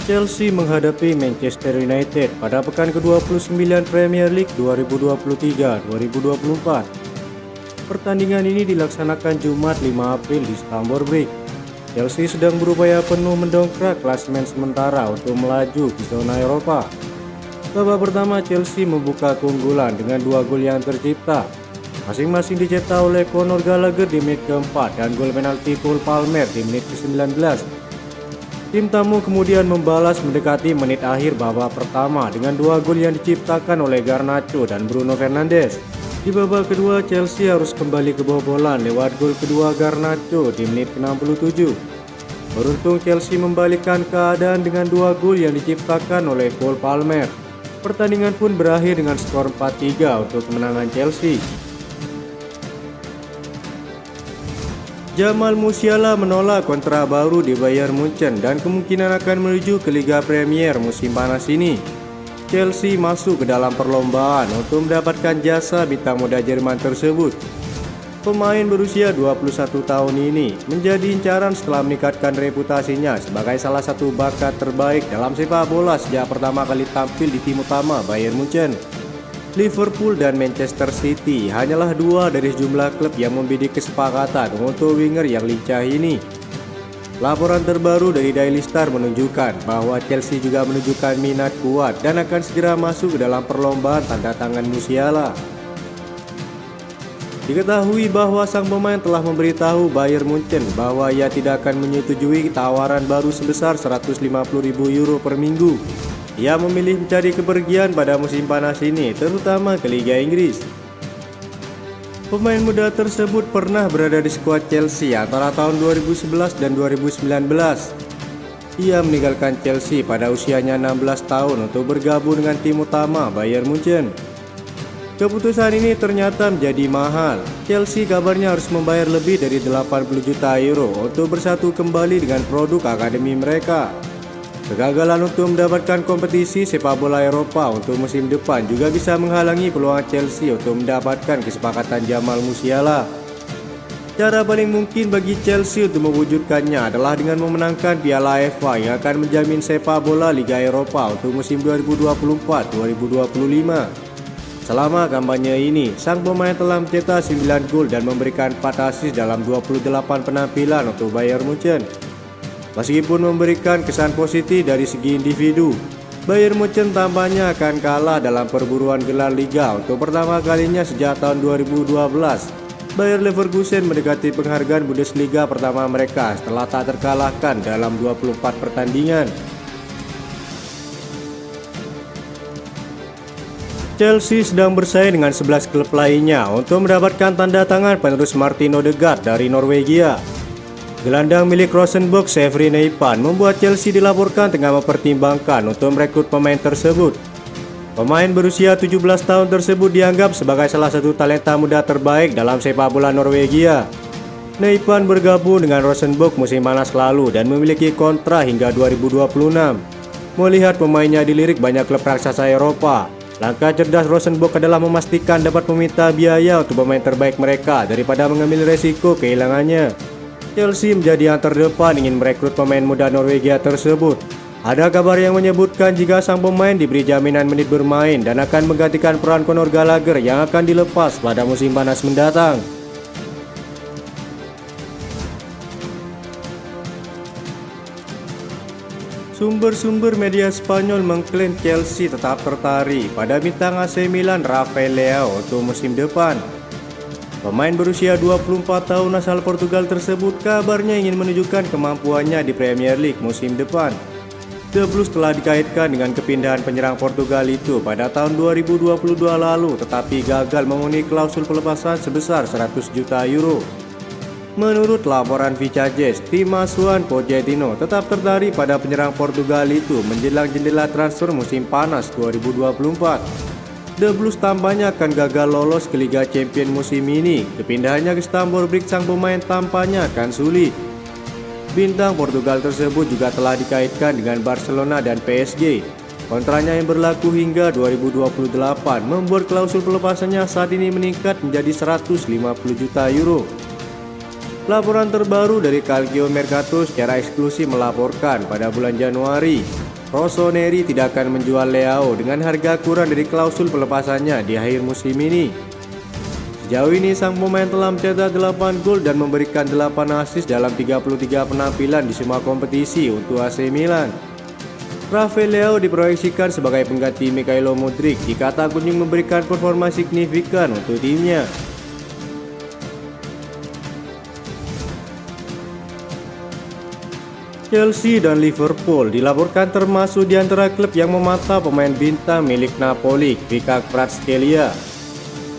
Chelsea menghadapi Manchester United pada pekan ke-29 Premier League 2023-2024. Pertandingan ini dilaksanakan Jumat 5 April di Stamford Bridge. Chelsea sedang berupaya penuh mendongkrak klasemen sementara untuk melaju di zona Eropa. Babak pertama Chelsea membuka keunggulan dengan 2 gol yang tercipta. Masing-masing dicetak oleh Conor Gallagher di menit keempat dan gol penalti Cole Palmer di menit ke-19. Tim tamu kemudian membalas mendekati menit akhir babak pertama dengan 2 gol yang diciptakan oleh Garnacho dan Bruno Fernandes. Di babak kedua Chelsea harus kembali kebobolan lewat gol kedua Garnacho di menit ke-67. Beruntung Chelsea membalikkan keadaan dengan 2 gol yang diciptakan oleh Cole Palmer. Pertandingan pun berakhir dengan skor 4-3 untuk kemenangan Chelsea. Jamal Musiala menolak kontrak baru di Bayern Munchen dan kemungkinan akan menuju ke Liga Premier musim panas ini. Chelsea masuk ke dalam perlombaan untuk mendapatkan jasa bintang muda Jerman tersebut. Pemain berusia 21 tahun ini menjadi incaran setelah meningkatkan reputasinya sebagai salah satu bakat terbaik dalam sepak bola sejak pertama kali tampil di tim utama Bayern Munchen. Liverpool dan Manchester City hanyalah 2 dari sejumlah klub yang membidik kesepakatan untuk winger yang lincah ini. Laporan terbaru dari Daily Star menunjukkan bahwa Chelsea juga menunjukkan minat kuat dan akan segera masuk ke dalam perlombaan tanda tangan Musiala. Diketahui bahwa sang pemain telah memberitahu Bayern Munchen bahwa ia tidak akan menyetujui tawaran baru sebesar 150.000 euro per minggu. Ia memilih mencari kepergian pada musim panas ini, terutama ke Liga Inggris. Pemain muda tersebut pernah berada di skuad Chelsea antara tahun 2011 dan 2019. Ia meninggalkan Chelsea pada usianya 16 tahun untuk bergabung dengan tim utama Bayern Munchen. Keputusan ini ternyata menjadi mahal. Chelsea kabarnya harus membayar lebih dari 80 juta euro untuk bersatu kembali dengan produk akademi mereka. Kegagalan untuk mendapatkan kompetisi sepak bola Eropa untuk musim depan juga bisa menghalangi peluang Chelsea untuk mendapatkan kesepakatan Jamal Musiala. Cara paling mungkin bagi Chelsea untuk mewujudkannya adalah dengan memenangkan Piala FA yang akan menjamin sepak bola Liga Eropa untuk musim 2024-2025. Selama kampanye ini, sang pemain telah mencetak 9 gol dan memberikan 4 assist dalam 28 penampilan untuk Bayern Munchen. Meskipun memberikan kesan positif dari segi individu, Bayern Munchen tampaknya akan kalah dalam perburuan gelar Liga untuk pertama kalinya sejak tahun 2012. Bayer Leverkusen mendekati penghargaan Bundesliga pertama mereka setelah tak terkalahkan dalam 24 pertandingan. Chelsea sedang bersaing dengan 11 klub lainnya untuk mendapatkan tanda tangan penerus Martin Odegaard dari Norwegia. Gelandang milik Rosenborg, Severi Neipan, membuat Chelsea dilaporkan tengah mempertimbangkan untuk merekrut pemain tersebut. Pemain berusia 17 tahun tersebut dianggap sebagai salah satu talenta muda terbaik dalam sepak bola Norwegia. Neipan bergabung dengan Rosenborg musim panas lalu dan memiliki kontrak hingga 2026. Melihat pemainnya dilirik banyak klub raksasa Eropa, langkah cerdas Rosenborg adalah memastikan dapat meminta biaya untuk pemain terbaik mereka daripada mengambil resiko kehilangannya. Chelsea menjadi yang terdepan ingin merekrut pemain muda Norwegia tersebut. Ada kabar yang menyebutkan jika sang pemain diberi jaminan menit bermain dan akan menggantikan peran Conor Gallagher yang akan dilepas pada musim panas mendatang. Sumber-sumber media Spanyol mengklaim Chelsea tetap tertarik pada bintang AC Milan Rafael Leao untuk musim depan. Pemain berusia 24 tahun asal Portugal tersebut kabarnya ingin menunjukkan kemampuannya di Premier League musim depan. The Blues telah dikaitkan dengan kepindahan penyerang Portugal itu pada tahun 2022 lalu, tetapi gagal memenuhi klausul pelepasan sebesar 100 juta euro. Menurut laporan Vicajes, tim asuhan Pochettino tetap tertarik pada penyerang Portugal itu menjelang jendela transfer musim panas 2024. The Blues tampaknya akan gagal lolos ke Liga Champions musim ini. Kepindahannya ke Stamford Bridge sang pemain tampaknya akan sulit. Bintang Portugal tersebut juga telah dikaitkan dengan Barcelona dan PSG. Kontraknya yang berlaku hingga 2028 membuat klausul pelepasannya saat ini meningkat menjadi 150 juta euro. Laporan terbaru dari Calcio Mercato secara eksklusif melaporkan pada bulan Januari, Rossoneri tidak akan menjual Leao dengan harga kurang dari klausul pelepasannya di akhir musim ini. Sejauh ini sang pemain telah mencetak 8 gol dan memberikan 8 assist dalam 33 penampilan di semua kompetisi untuk AC Milan. Rafael Leao diproyeksikan sebagai pengganti Mikhailo Mudryk jika tak kunjung memberikan performa signifikan untuk timnya. Chelsea dan Liverpool dilaporkan termasuk di antara klub yang memantau pemain bintang milik Napoli, Kvicha Kvaratskhelia.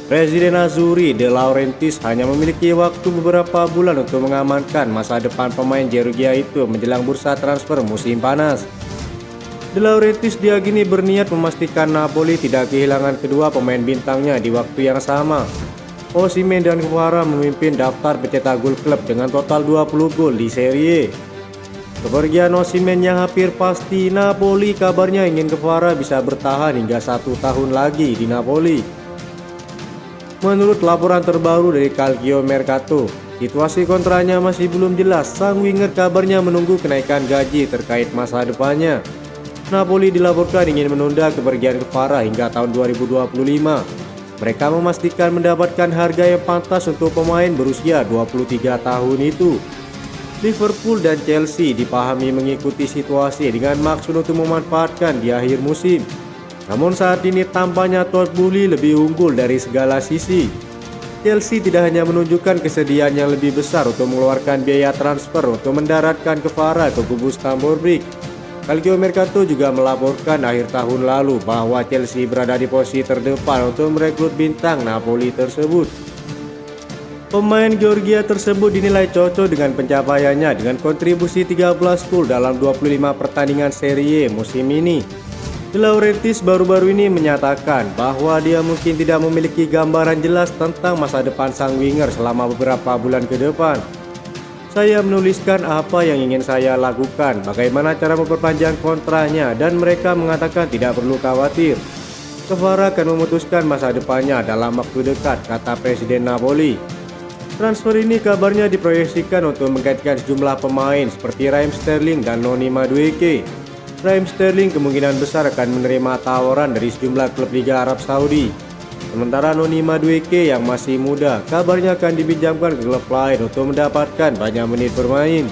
Presiden Azzurri De Laurentiis hanya memiliki waktu beberapa bulan untuk mengamankan masa depan pemain Georgia itu menjelang bursa transfer musim panas. De Laurentiis diakini berniat memastikan Napoli tidak kehilangan kedua pemain bintangnya di waktu yang sama. Osimhen dan Kvara memimpin daftar pencetak gol klub dengan total 20 gol di Serie A. Kepergian Osimhen yang hampir pasti, Napoli kabarnya ingin Kvara bisa bertahan hingga 1 tahun lagi di Napoli. Menurut laporan terbaru dari Calcio Mercato, situasi kontraknya masih belum jelas. Sang winger kabarnya menunggu kenaikan gaji terkait masa depannya. Napoli dilaporkan ingin menunda kepergian Kvara hingga tahun 2025. Mereka memastikan mendapatkan harga yang pantas untuk pemain berusia 23 tahun itu. Liverpool dan Chelsea dipahami mengikuti situasi dengan maksud untuk memanfaatkan di akhir musim. Namun saat ini tampaknya Todd Boehly lebih unggul dari segala sisi. Chelsea tidak hanya menunjukkan kesediaan yang lebih besar untuk mengeluarkan biaya transfer untuk mendaratkan Kvara ke kubu Stamford Bridge. Calcio Mercato juga melaporkan akhir tahun lalu bahwa Chelsea berada di posisi terdepan untuk merekrut bintang Napoli tersebut. Pemain Georgia tersebut dinilai cocok dengan pencapaiannya dengan kontribusi 13 gol dalam 25 pertandingan Serie A musim ini. De Laurentiis baru-baru ini menyatakan bahwa dia mungkin tidak memiliki gambaran jelas tentang masa depan sang winger selama beberapa bulan ke depan. Saya menuliskan apa yang ingin saya lakukan, bagaimana cara memperpanjang kontraknya, dan mereka mengatakan tidak perlu khawatir. Kvara akan memutuskan masa depannya dalam waktu dekat, kata Presiden Napoli. Transfer ini kabarnya diproyeksikan untuk menggantikan sejumlah pemain seperti Raheem Sterling dan Noni Madueke. Raheem Sterling kemungkinan besar akan menerima tawaran dari sejumlah klub Liga Arab Saudi. Sementara Noni Madueke yang masih muda kabarnya akan dipinjamkan ke klub lain untuk mendapatkan banyak menit bermain.